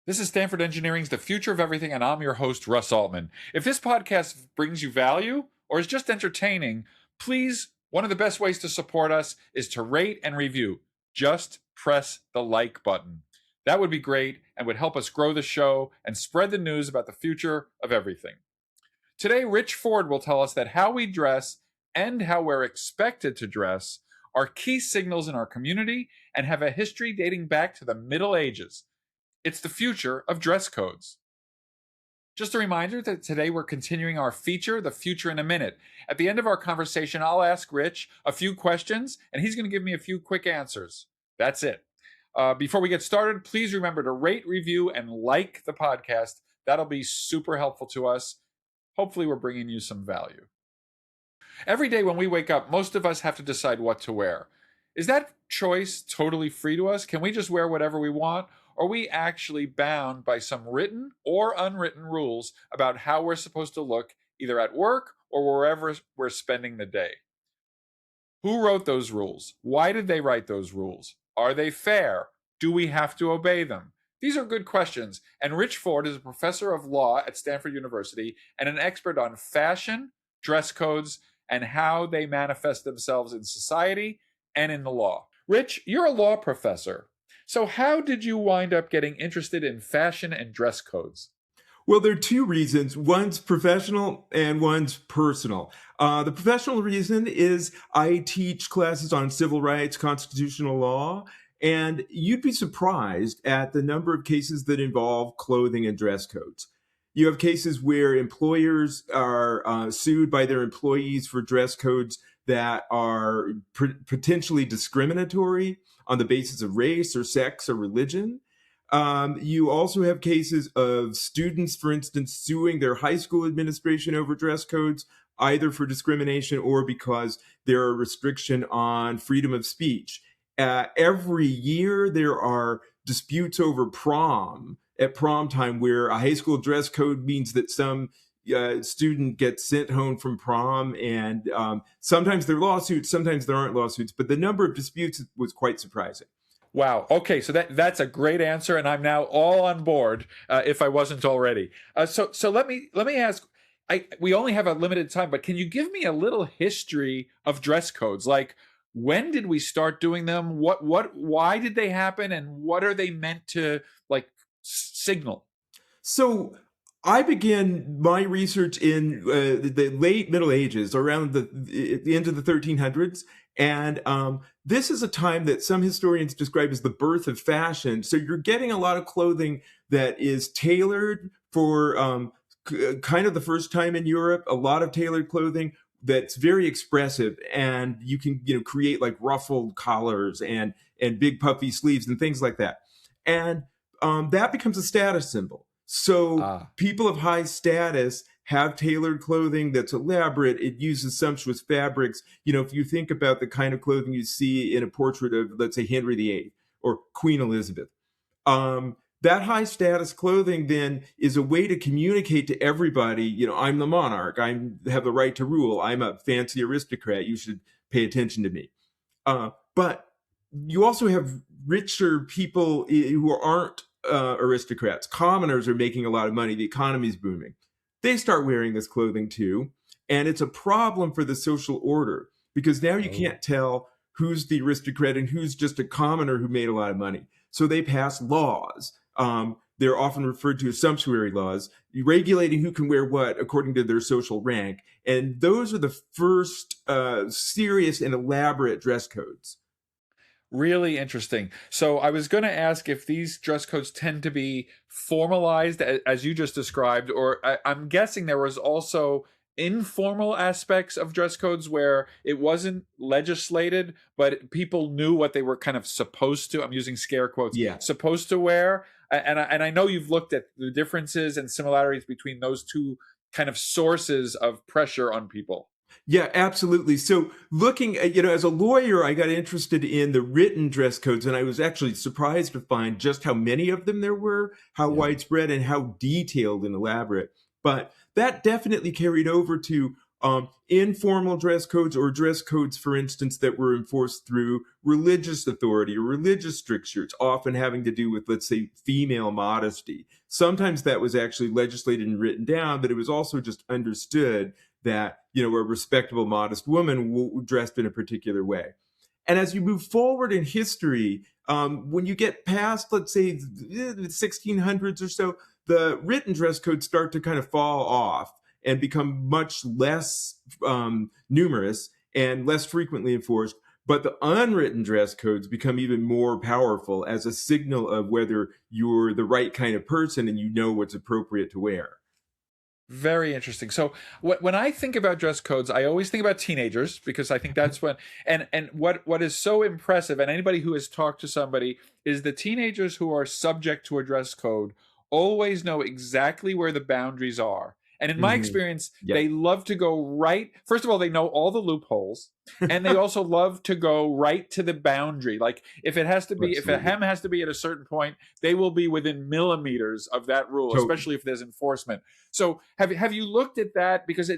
This is Stanford Engineering's The Future of Everything, and I'm your host, Russ Altman. If this podcast brings you value or is just entertaining, please, one of the best ways to support us is to rate and review. Just press the like button. That would be great and would help us grow the show and spread the news about the future of everything. Today, Rich Ford will tell us that how we dress and how we're expected to dress are key signals in our community and have a history dating back to the Middle Ages. It's the future of dress codes. Just a reminder that today we're continuing our feature, The Future in a Minute. At the end of our conversation, I'll ask Rich a few questions, and he's going to give me a few quick answers. That's it. Before we get started, please remember to rate, review, and like the podcast. That'll be super helpful to us. Hopefully, we're bringing you some value. Every day when we wake up, most of us have to decide what to wear. Is that choice totally free to us? Can we just wear whatever we want? Or are we actually bound by some written or unwritten rules about how we're supposed to look either at work or wherever we're spending the day? Who wrote those rules? Why did they write those rules? Are they fair? Do we have to obey them? These are good questions, and Rich Ford is a professor of law at Stanford University and an expert on fashion, dress codes, and how they manifest themselves in society and in the law. Rich, you're a law professor. So how did you wind up getting interested in fashion and dress codes? Well, there are two reasons. One's professional and one's personal. The professional reason is I teach classes on civil rights, constitutional law, and you'd be surprised at the number of cases that involve clothing and dress codes. You have cases where employers are sued by their employees for dress codes that are potentially discriminatory on the basis of race or sex or religion. You also have cases of students, for instance, suing their high school administration over dress codes, either for discrimination or because there are restriction on freedom of speech. Every year there are disputes over prom at prom time where a high school dress code means that some student gets sent home from prom, and sometimes there are lawsuits, sometimes there aren't lawsuits, but the number of disputes was quite surprising. Wow. Okay, so that's a great answer, and I'm now all on board. If I wasn't already, so let me ask. We only have a limited time, but can you give me a little history of dress codes? Like, when did we start doing them? Why did they happen, and what are they meant to signal? So I began my research in the late Middle Ages, around the end of the 1300s. And this is a time that some historians describe as the birth of fashion. So you're getting a lot of clothing that is tailored for kind of the first time in Europe, a lot of tailored clothing that's very expressive. And you can create like ruffled collars and big puffy sleeves and things like that. And that becomes a status symbol. So people of high status have tailored clothing that's elaborate. It uses sumptuous fabrics. If you think about the kind of clothing you see in a portrait of, let's say, Henry VIII or Queen Elizabeth, that high status clothing then is a way to communicate to everybody, I'm the monarch. I have the right to rule. I'm a fancy aristocrat. You should pay attention to me. But you also have richer people who aren't aristocrats. Commoners are making a lot of money. The economy's booming. They start wearing this clothing too. And it's a problem for the social order because now you can't tell who's the aristocrat and who's just a commoner who made a lot of money. So they pass laws. They're often referred to as sumptuary laws, regulating who can wear what according to their social rank. And those are the first serious and elaborate dress codes. Really interesting. So I was going to ask if these dress codes tend to be formalized as you just described, or I'm guessing there was also informal aspects of dress codes where it wasn't legislated, but people knew what they were kind of supposed to, I'm using scare quotes, supposed to wear. And I know you've looked at the differences and similarities between those two kind of sources of pressure on people. Yeah, absolutely. So looking at, as a lawyer, I got interested in the written dress codes, and I was actually surprised to find just how many of them there were, how widespread and how detailed and elaborate. But that definitely carried over to informal dress codes or dress codes, for instance, that were enforced through religious authority or religious strictures, often having to do with, let's say, female modesty. Sometimes that was actually legislated and written down, but it was also just understood that, a respectable, modest woman dressed in a particular way. And as you move forward in history, when you get past, let's say, the 1600s or so, the written dress codes start to kind of fall off and become much less numerous and less frequently enforced. But the unwritten dress codes become even more powerful as a signal of whether you're the right kind of person and you know what's appropriate to wear. Very interesting. So when I think about dress codes, I always think about teenagers, because I think that's when, and what is so impressive, and anybody who has talked to somebody, is the teenagers who are subject to a dress code always know exactly where the boundaries are. And in my experience, they love to go right. First of all, they know all the loopholes, and they also love to go right to the boundary. Like if it has to be, if a hem has to be at a certain point, they will be within millimeters of that rule, especially if there's enforcement. So have you looked at that? Because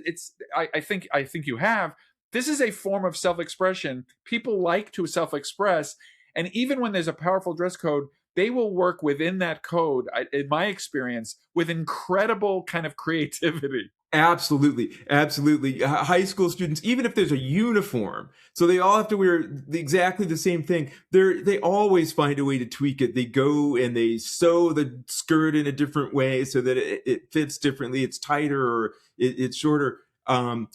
I think you have. This is a form of self-expression. People like to self-express, and even when there's a powerful dress code, they will work within that code, in my experience, with incredible kind of creativity. Absolutely. High school students, even if there's a uniform, so they all have to wear exactly the same thing, they always find a way to tweak it. They go and they sew the skirt in a different way so that it fits differently. It's tighter or it's shorter. They're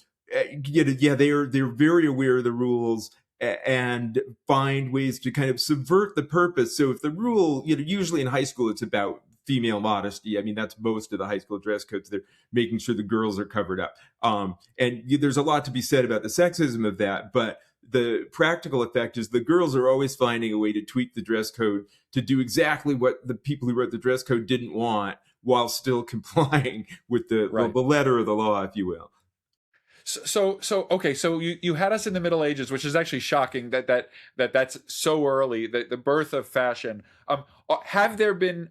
very aware of the rules and find ways to kind of subvert the purpose. So if the rule, usually in high school, it's about female modesty. I mean, that's most of the high school dress codes. They're making sure the girls are covered up. And there's a lot to be said about the sexism of that. But the practical effect is the girls are always finding a way to tweak the dress code to do exactly what the people who wrote the dress code didn't want, while still complying with the letter of the law, if you will. So okay. So you had us in the Middle Ages, which is actually shocking that's so early, the birth of fashion. Have there been,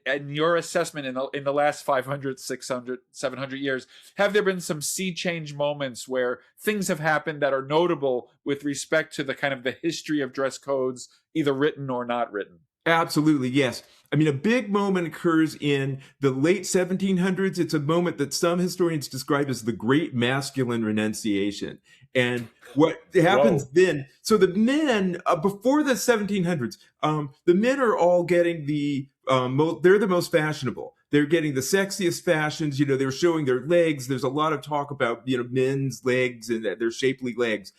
in your assessment, in the last 500, 600, 700 years, have there been some sea change moments where things have happened that are notable with respect to the kind of the history of dress codes, either written or not written? Absolutely, yes. I mean, a big moment occurs in the late 1700s. It's a moment that some historians describe as the Great Masculine Renunciation. And what happens then, so the men, before the 1700s, the men are all getting they're the most fashionable. They're getting the sexiest fashions. They're showing their legs. There's a lot of talk about, men's legs and their shapely legs.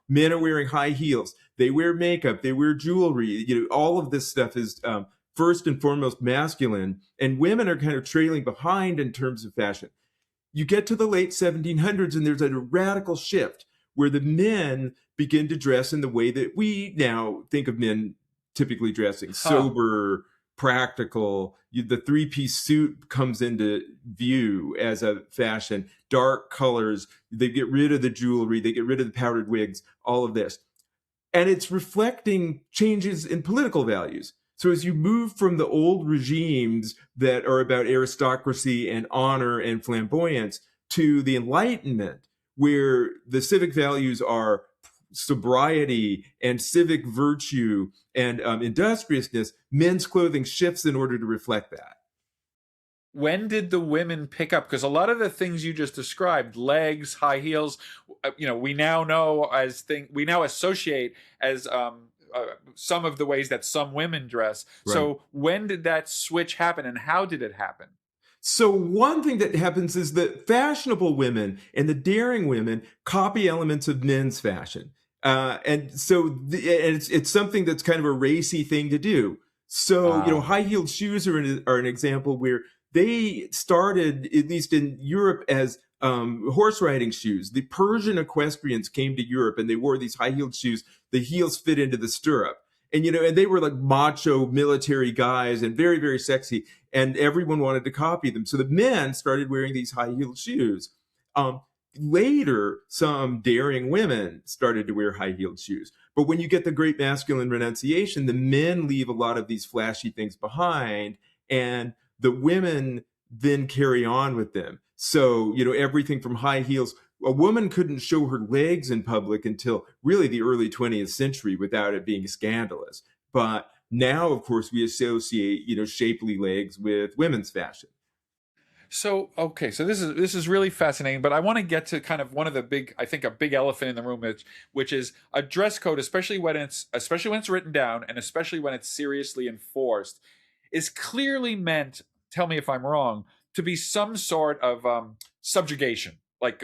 Men are wearing high heels. They wear makeup. They wear jewelry. All of this stuff is first and foremost masculine, and women are kind of trailing behind in terms of fashion. You get to the late 1700s, and there's a radical shift where the men begin to dress in the way that we now think of men typically dressing: sober, practical. The three-piece suit comes into view as a fashion. Dark colors. They get rid of the jewelry. They get rid of the powdered wigs. All of this. And it's reflecting changes in political values. So as you move from the old regimes that are about aristocracy and honor and flamboyance to the Enlightenment, where the civic values are sobriety and civic virtue and industriousness, men's clothing shifts in order to reflect that. When did the women pick up? Because a lot of the things you just described, legs, high heels, we now associate as some of the ways that some women dress. Right. So when did that switch happen, and how did it happen? So one thing that happens is that fashionable women and the daring women copy elements of men's fashion. And so it's something that's kind of a racy thing to do. So, high-heeled shoes are an example where they started, at least in Europe, as horse riding shoes. The Persian equestrians came to Europe and they wore these high-heeled shoes. The heels fit into the stirrup. And, and they were like macho military guys and very, very sexy. And everyone wanted to copy them. So the men started wearing these high-heeled shoes. Later, some daring women started to wear high-heeled shoes. But when you get the Great Masculine Renunciation, the men leave a lot of these flashy things behind, and the women then carry on with them. So, everything from high heels. a woman couldn't show her legs in public until really the early 20th century without it being scandalous. But now, of course, we associate, shapely legs with women's fashion. So okay, so this is really fascinating, but I want to get to kind of one of the big, I think, a big elephant in the room, which is a dress code, especially when it's written down, and especially when it's seriously enforced, is clearly meant. Tell me if I'm wrong. To be some sort of subjugation, like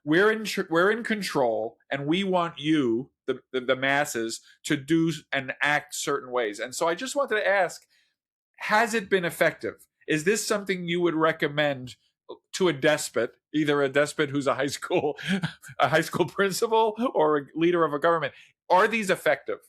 we're in control, and we want you, the masses, to do and act certain ways. And so I just wanted to ask, has it been effective? Is this something you would recommend to a despot, either a despot who's a high school principal or a leader of a government? Are these effective?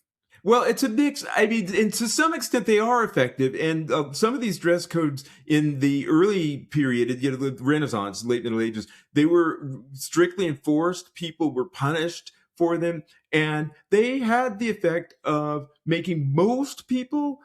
Well, it's a mix. I mean, and to some extent, they are effective. And some of these dress codes in the early period, the Renaissance, late Middle Ages, they were strictly enforced. People were punished for them, and they had the effect of making most people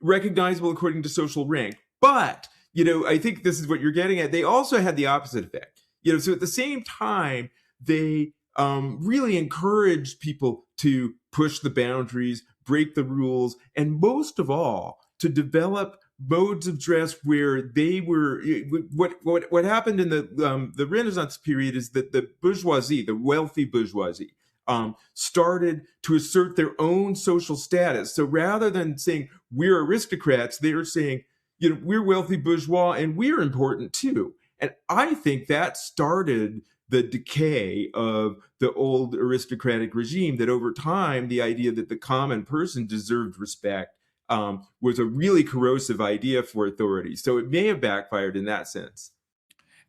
recognizable according to social rank. But, I think this is what you're getting at. They also had the opposite effect. So at the same time, they really encouraged people to push the boundaries, break the rules, and most of all, to develop modes of dress where they were. What happened in the Renaissance period is that the bourgeoisie, the wealthy bourgeoisie, started to assert their own social status. So rather than saying we're aristocrats, they are saying, we're wealthy bourgeois and we're important too. And I think that started the decay of the old aristocratic regime, that over time, the idea that the common person deserved respect was a really corrosive idea for authority. So it may have backfired in that sense.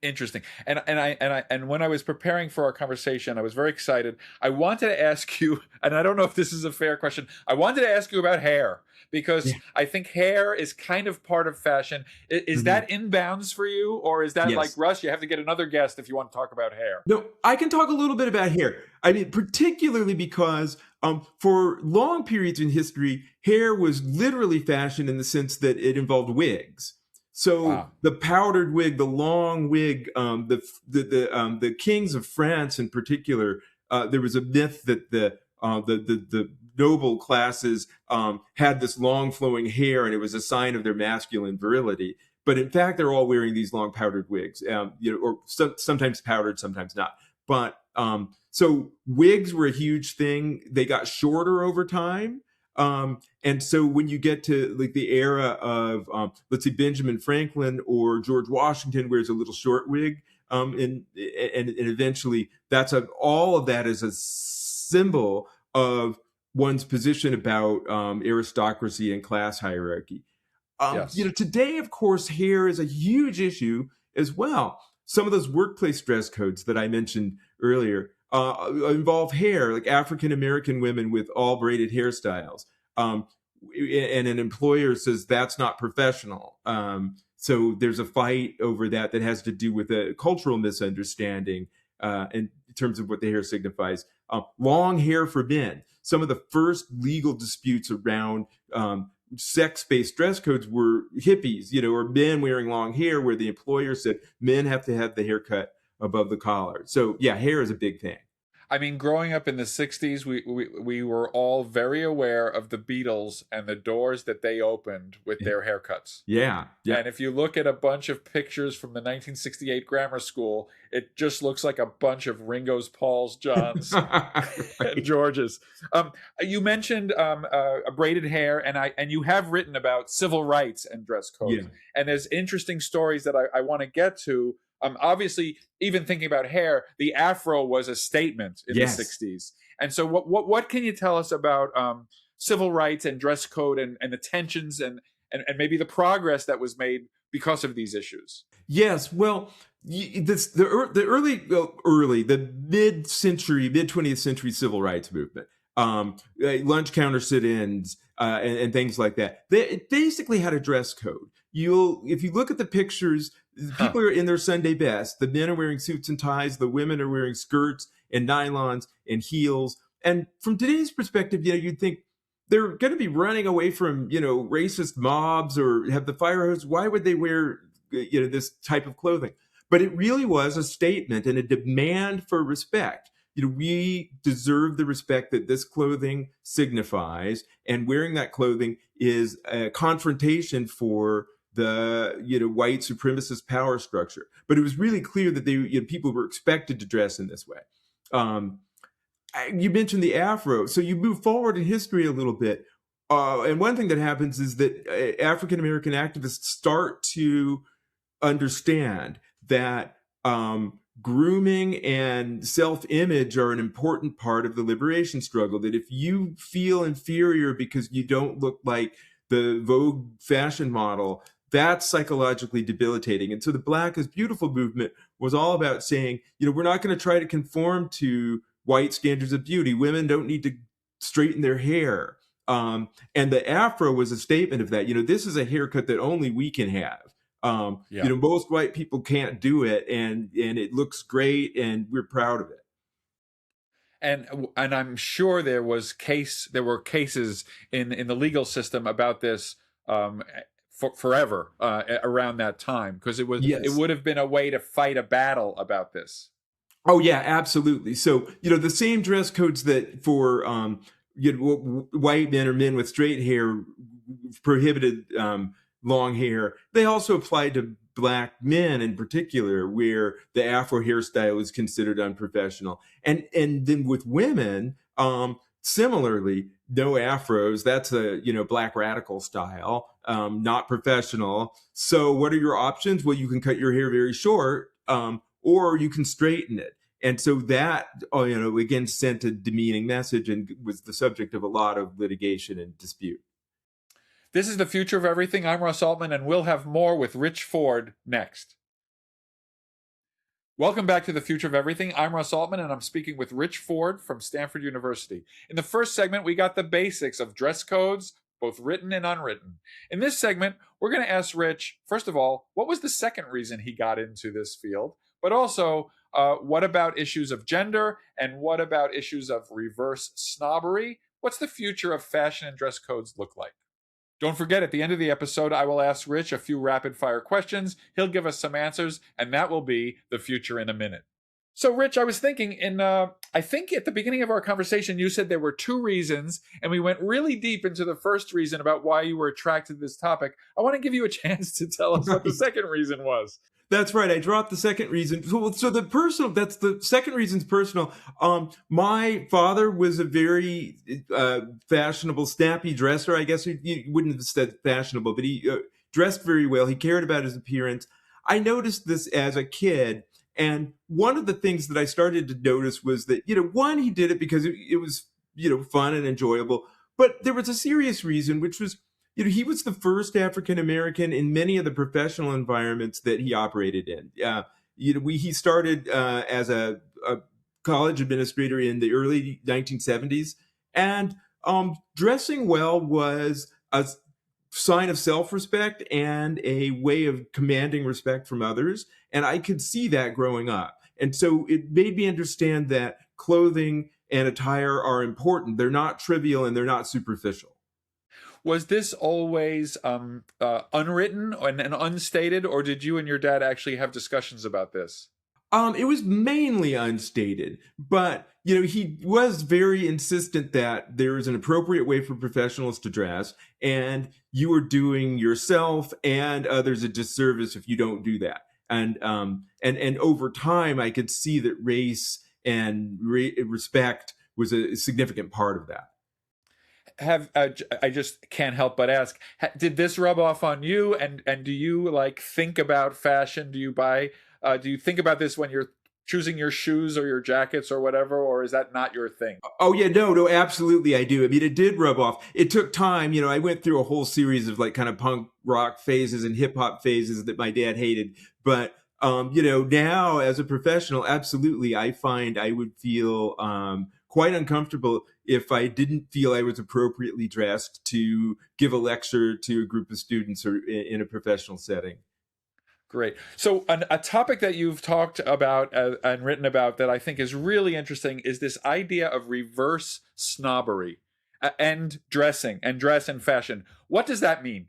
Interesting. And when I was preparing for our conversation, I was very excited. I wanted to ask you, and I don't know if this is a fair question. I wanted to ask you about hair, because I think hair is kind of part of fashion. Is that inbounds for you, or is that like, Russ, you have to get another guest if you want to talk about hair? No, I can talk a little bit about hair. I mean, particularly because for long periods in history, hair was literally fashion in the sense that it involved wigs. So the powdered wig, the long wig, the kings of France in particular, there was a myth that the noble classes had this long flowing hair, and it was a sign of their masculine virility. But in fact, they're all wearing these long powdered wigs, or sometimes powdered, sometimes not. But so wigs were a huge thing. They got shorter over time. And so when you get to like the era of, let's say, Benjamin Franklin or George Washington wears a little short wig, and eventually all of that is a symbol of one's position about aristocracy and class hierarchy. Today, of course, hair is a huge issue as well. Some of those workplace dress codes that I mentioned earlier involve hair, like African American women with all braided hairstyles. And an employer says that's not professional. So there's a fight over that has to do with a cultural misunderstanding in terms of what the hair signifies. Long hair for men. Some of the first legal disputes around sex-based dress codes were hippies, or men wearing long hair, where the employer said men have to have the haircut above the collar. So yeah, hair is a big thing. I mean, growing up in the 60s, we were all very aware of the Beatles and the doors that they opened with their haircuts. Yeah. And if you look at a bunch of pictures from the 1968 grammar school, it just looks like a bunch of Ringo's, Paul's, John's, and George's. You mentioned a braided hair, and you have written about civil rights and dress codes. Yeah. And there's interesting stories that I want to get to. Obviously, even thinking about hair, the afro was a statement in the 60s. And so what can you tell us about civil rights and dress code and the tensions and maybe the progress that was made because of these issues? Yes, well, the mid-century, mid-20th century civil rights movement, lunch counter sit-ins and things like that, it basically had a dress code. If you look at the pictures, people are in their Sunday best. The men are wearing suits and ties. The women are wearing skirts and nylons and heels. And from today's perspective, you'd think they're going to be running away from, racist mobs or have the fire hose. Why would they wear, this type of clothing? but it really was a statement and a demand for respect. We deserve the respect that this clothing signifies, and wearing that clothing is a confrontation for the white supremacist power structure. But it was really clear that people were expected to dress in this way. Um, you mentioned the afro, so you move forward in history a little bit, and one thing that happens is that African American activists start to understand that grooming and self-image are an important part of the liberation struggle. That if you feel inferior because you don't look like the Vogue fashion model, that's psychologically debilitating. And so the Black is Beautiful movement was all about saying, we're not going to try to conform to white standards of beauty. Women don't need to straighten their hair. And the afro was a statement of that. This is a haircut that only we can have. Most white people can't do it, and it looks great, and we're proud of it. And I'm sure there were cases in the legal system about this forever around that time, because it would have been a way to fight a battle about this. Oh yeah, absolutely. So the same dress codes that for white men or men with straight hair prohibited long hair, they also applied to Black men in particular, where the afro hairstyle is considered unprofessional. And then with women, similarly, no afros. That's a Black radical style, not professional. So what are your options? Well, you can cut your hair very short, or you can straighten it. And so that, again, sent a demeaning message and was the subject of a lot of litigation and dispute. This is The Future of Everything. I'm Russ Altman, and we'll have more with Rich Ford next. Welcome back to The Future of Everything. I'm Russ Altman, and I'm speaking with Rich Ford from Stanford University. In the first segment, we got the basics of dress codes, both written and unwritten. In this segment, we're going to ask Rich, first of all, what was the second reason he got into this field? But also, what about issues of gender? And what about issues of reverse snobbery? What's the future of fashion and dress codes look like? Don't forget, at the end of the episode, I will ask Rich a few rapid-fire questions. He'll give us some answers, and that will be the future in a minute. So, Rich, I was thinking, I think at the beginning of our conversation, you said there were two reasons, and we went really deep into the first reason about why you were attracted to this topic. I want to give you a chance to tell us what the second reason was. That's right. I dropped the second reason. So the second reason's personal. My father was a very fashionable, snappy dresser. I guess you wouldn't have said fashionable, but he dressed very well. He cared about his appearance. I noticed this as a kid. And one of the things that I started to notice was that, one, he did it because it was, fun and enjoyable. But there was a serious reason, which was, he was the first African American in many of the professional environments that he operated in. He started as a college administrator in the early 1970s, and dressing well was a sign of self-respect and a way of commanding respect from others. And I could see that growing up. And so it made me understand that clothing and attire are important. They're not trivial and they're not superficial. Was this always unwritten and unstated, or did you and your dad actually have discussions about this? It was mainly unstated, but he was very insistent that there is an appropriate way for professionals to dress, and you are doing yourself and others a disservice if you don't do that. And over time, I could see that race and respect was a significant part of that. I just can't help but ask, did this rub off on you? And do you think about fashion? Do you think about this when you're choosing your shoes or your jackets or whatever, or is that not your thing? Oh yeah, no, absolutely I do. I mean, it did rub off. It took time. I went through a whole series of kind of punk rock phases and hip hop phases that my dad hated. But now as a professional, absolutely, I find I would feel quite uncomfortable if I didn't feel I was appropriately dressed to give a lecture to a group of students or in a professional setting. Great. So a topic that you've talked about and written about that I think is really interesting is this idea of reverse snobbery and dressing and dress and fashion. What does that mean?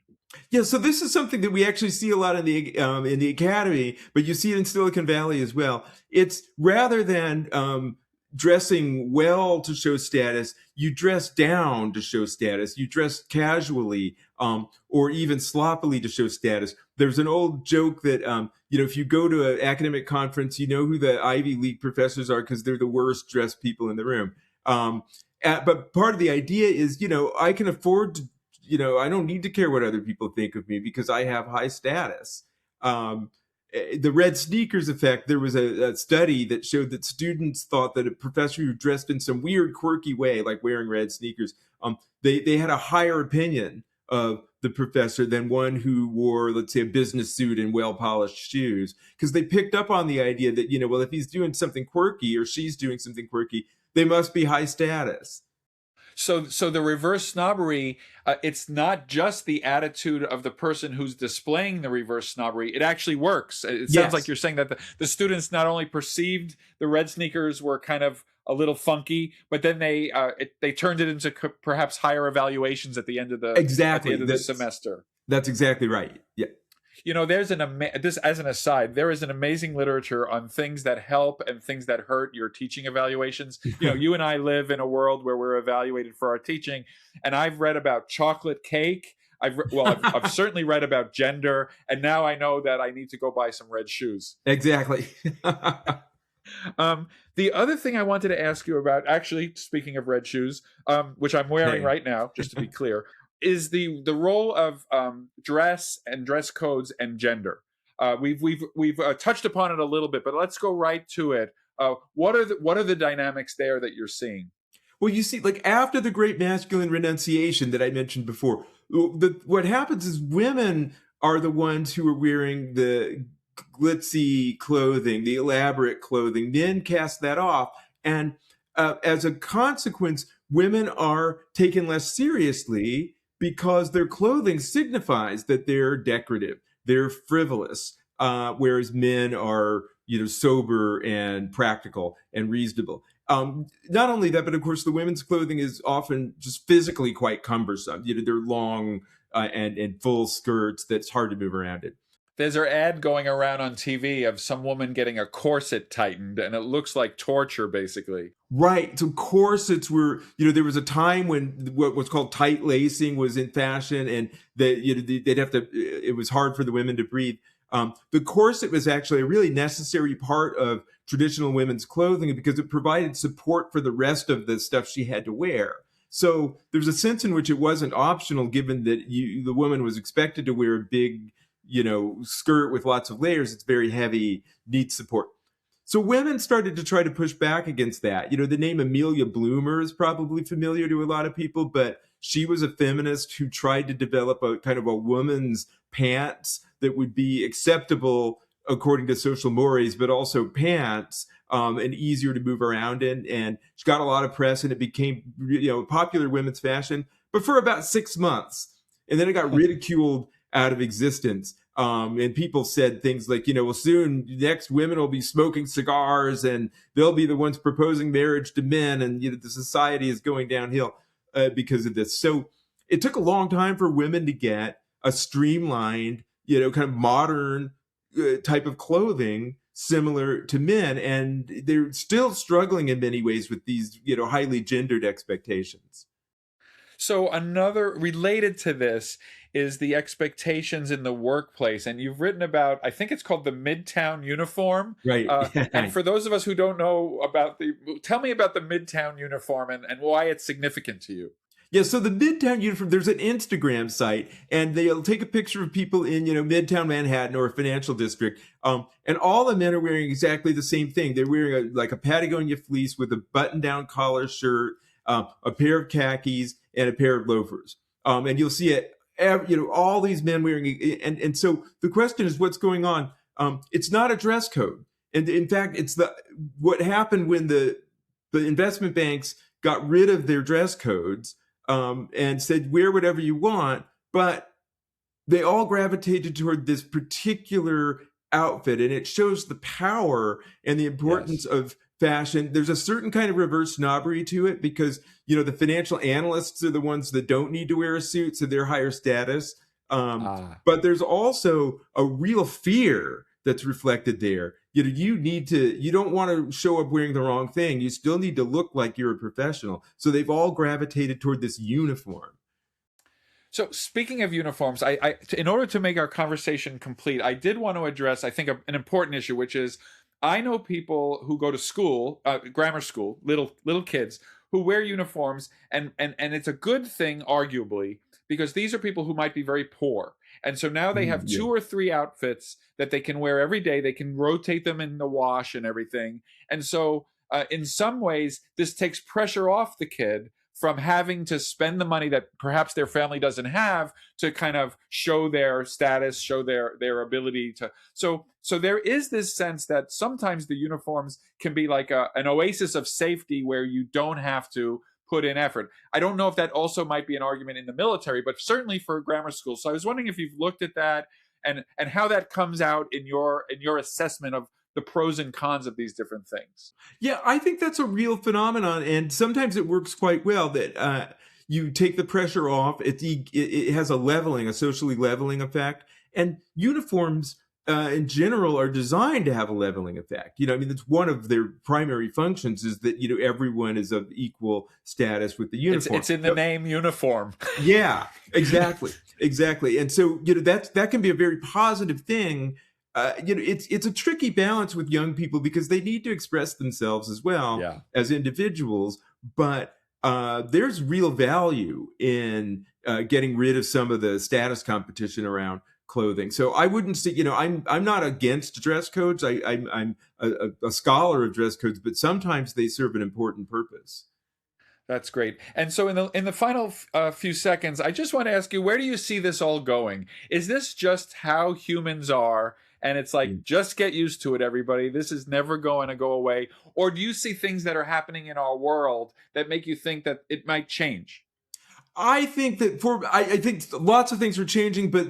Yeah, so this is something that we actually see a lot in the academy, but you see it in Silicon Valley as well. It's rather than dressing well to show status, you dress down to show status. You dress casually or even sloppily to show status. There's an old joke that if you go to an academic conference, you know who the Ivy League professors are because they're the worst dressed people in the room. But part of the idea is, I can afford to, I don't need to care what other people think of me because I have high status. The red sneakers effect, there was a study that showed that students thought that a professor who dressed in some weird, quirky way, like wearing red sneakers, they had a higher opinion of the professor than one who wore, let's say, a business suit and well-polished shoes, because they picked up on the idea that, well, if he's doing something quirky or she's doing something quirky, they must be high status. So the reverse snobbery, it's not just the attitude of the person who's displaying the reverse snobbery. It actually works. It sounds like you're saying that the students not only perceived the red sneakers were kind of a little funky, but then they turned it into perhaps higher evaluations at the end of the semester. That's exactly right. Yeah. There's this as an aside, there is an amazing literature on things that help and things that hurt your teaching evaluations. You and I live in a world where we're evaluated for our teaching, and I've read about chocolate cake. I've certainly read about gender, and now I know that I need to go buy some red shoes. Exactly. The other thing I wanted to ask you about, actually, speaking of red shoes, which I'm wearing right now, just to be clear, is the role of dress and dress codes and gender. We've touched upon it a little bit, but let's go right to it. What are the dynamics there that you're seeing? Well, you see, like after the great masculine renunciation that I mentioned before, what happens is women are the ones who are wearing the glitzy clothing, the elaborate clothing. Men cast that off, and as a consequence, women are taken less seriously, because their clothing signifies that they're decorative, they're frivolous, whereas men are, sober and practical and reasonable. Not only that, but of course, the women's clothing is often just physically quite cumbersome. They're long and full skirts that's hard to move around in. There's an ad going around on TV of some woman getting a corset tightened, and it looks like torture, basically. Right. So corsets were, there was a time when what was called tight lacing was in fashion, and they'd have to, it was hard for the women to breathe. The corset was actually a really necessary part of traditional women's clothing because it provided support for the rest of the stuff she had to wear. So there's a sense in which it wasn't optional, given that the woman was expected to wear a big, skirt with lots of layers. It's very heavy, needs support. So women started to try to push back against that. The name Amelia Bloomer is probably familiar to a lot of people, but she was a feminist who tried to develop a kind of a woman's pants that would be acceptable according to social mores, but also pants and easier to move around in. And she got a lot of press, and it became, popular women's fashion, but for about 6 months. And then it got ridiculed out of existence. And people said things like, well, soon next women will be smoking cigars and they'll be the ones proposing marriage to men. And, the society is going downhill because of this. So it took a long time for women to get a streamlined, kind of modern type of clothing similar to men. And they're still struggling in many ways with these, highly gendered expectations. So another related to this is the expectations in the workplace. And you've written about, I think it's called the Midtown uniform. Right. And for those of us who don't know tell me about the Midtown uniform and why it's significant to you. Yeah, so the Midtown uniform, there's an Instagram site, and they'll take a picture of people in, Midtown Manhattan or a financial district, and all the men are wearing exactly the same thing. They're wearing a Patagonia fleece with a button-down collar shirt, a pair of khakis, and a pair of loafers. And you'll see it, all these men wearing, and so the question is, what's going on? It's not a dress code. And in fact, it's what happened when the investment banks got rid of their dress codes and said, wear whatever you want, but they all gravitated toward this particular outfit. And it shows the power and the importance of fashion. There's a certain kind of reverse snobbery to it because, the financial analysts are the ones that don't need to wear a suit, so they're higher status. Ah. But there's also a real fear that's reflected there. You don't want to show up wearing the wrong thing. You still need to look like you're a professional. So they've all gravitated toward this uniform. So speaking of uniforms, in order to make our conversation complete, I did want to address, I think, an important issue, which is I know people who go to school, grammar school, little kids who wear uniforms, and it's a good thing, arguably, because these are people who might be very poor, and so now they have Yeah. two or three outfits that they can wear every day. They can rotate them in the wash and everything, and so in some ways, this takes pressure off the kid from having to spend the money that perhaps their family doesn't have to kind of show their status, show their ability to. So there is this sense that sometimes the uniforms can be like an oasis of safety where you don't have to put in effort. I don't know if that also might be an argument in the military, but certainly for grammar school. So I was wondering if you've looked at that and how that comes out in your assessment of the pros and cons of these different things. Yeah, I think that's a real phenomenon, and sometimes it works quite well. That you take the pressure off. It has a socially leveling effect, and uniforms in general are designed to have a leveling effect. I mean, it's one of their primary functions is that everyone is of equal status with the uniform. It's in the name, uniform. Yeah, exactly, and so that can be a very positive thing. It's a tricky balance with young people because they need to express themselves as well Yeah. as individuals, but there's real value in getting rid of some of the status competition around clothing. So I wouldn't say, I'm not against dress codes. I'm a scholar of dress codes, but sometimes they serve an important purpose. That's great. And so in the final few seconds, I just want to ask you, where do you see this all going? Is this just how humans are? And it's like, just get used to it, everybody. This is never going to go away. Or do you see things that are happening in our world that make you think that it might change? I think that I think lots of things are changing, but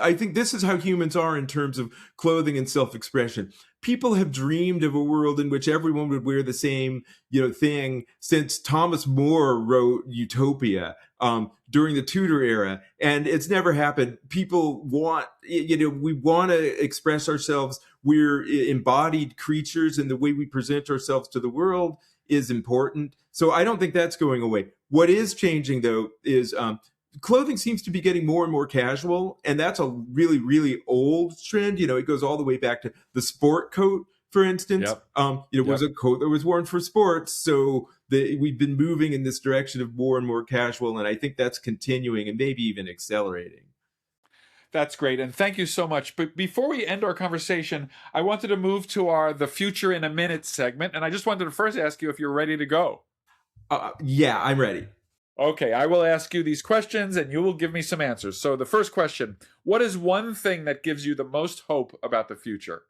I think this is how humans are in terms of clothing and self-expression. People have dreamed of a world in which everyone would wear the same, thing since Thomas More wrote Utopia during the Tudor era, and it's never happened. People want, we want to express ourselves. We're embodied creatures, and the way we present ourselves to the world is important. So I don't think that's going away. What is changing, though, is clothing seems to be getting more and more casual, and that's a really, really old trend. It goes all the way back to the sport coat, for instance. Yep. It was a coat that was worn for sports, so we've been moving in this direction of more and more casual, and I think that's continuing and maybe even accelerating. That's great. And thank you so much. But before we end our conversation, I wanted to move to our The Future in a Minute segment. And I just wanted to first ask you if you're ready to go. Yeah, I'm ready. Okay, I will ask you these questions and you will give me some answers. So the first question, what is one thing that gives you the most hope about the future?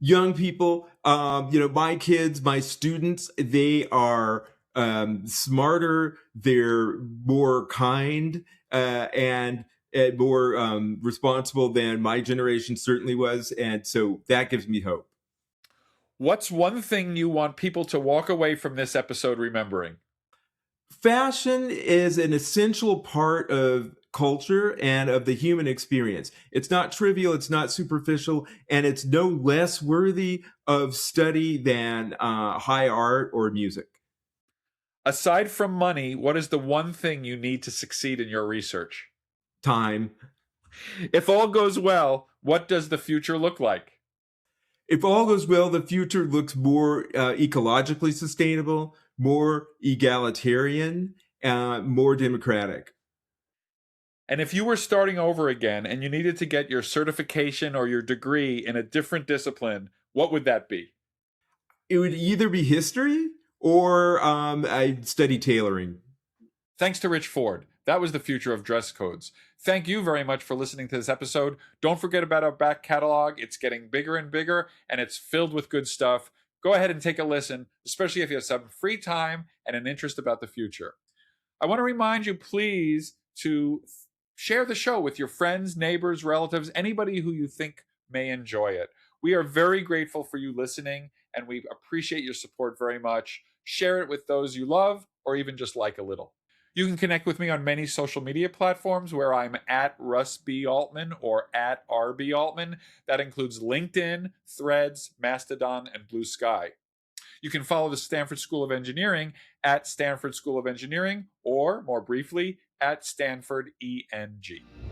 Young people, my kids, my students, they are smarter, they're more kind, and more responsible than my generation certainly was. And so that gives me hope. What's one thing you want people to walk away from this episode remembering? Fashion is an essential part of culture and of the human experience. It's not trivial, it's not superficial, and it's no less worthy of study than high art or music. Aside from money, what is the one thing you need to succeed in your research? Time. If all goes well, what does the future look like? If all goes well, the future looks more ecologically sustainable, more egalitarian, more democratic. And if you were starting over again and you needed to get your certification or your degree in a different discipline, what would that be? It would either be history or I'd study tailoring. Thanks to Rich Ford. That was the future of dress codes. Thank you very much for listening to this episode. Don't forget about our back catalog. It's getting bigger and bigger, and it's filled with good stuff. Go ahead and take a listen, especially if you have some free time and an interest about the future. I want to remind you, please, to share the show with your friends, neighbors, relatives, anybody who you think may enjoy it. We are very grateful for you listening, and we appreciate your support very much. Share it with those you love or even just like a little. You can connect with me on many social media platforms where I'm at Russ B. Altman or at RB Altman. That includes LinkedIn, Threads, Mastodon, and Blue Sky. You can follow the Stanford School of Engineering at Stanford School of Engineering, or more briefly, at Stanford ENG.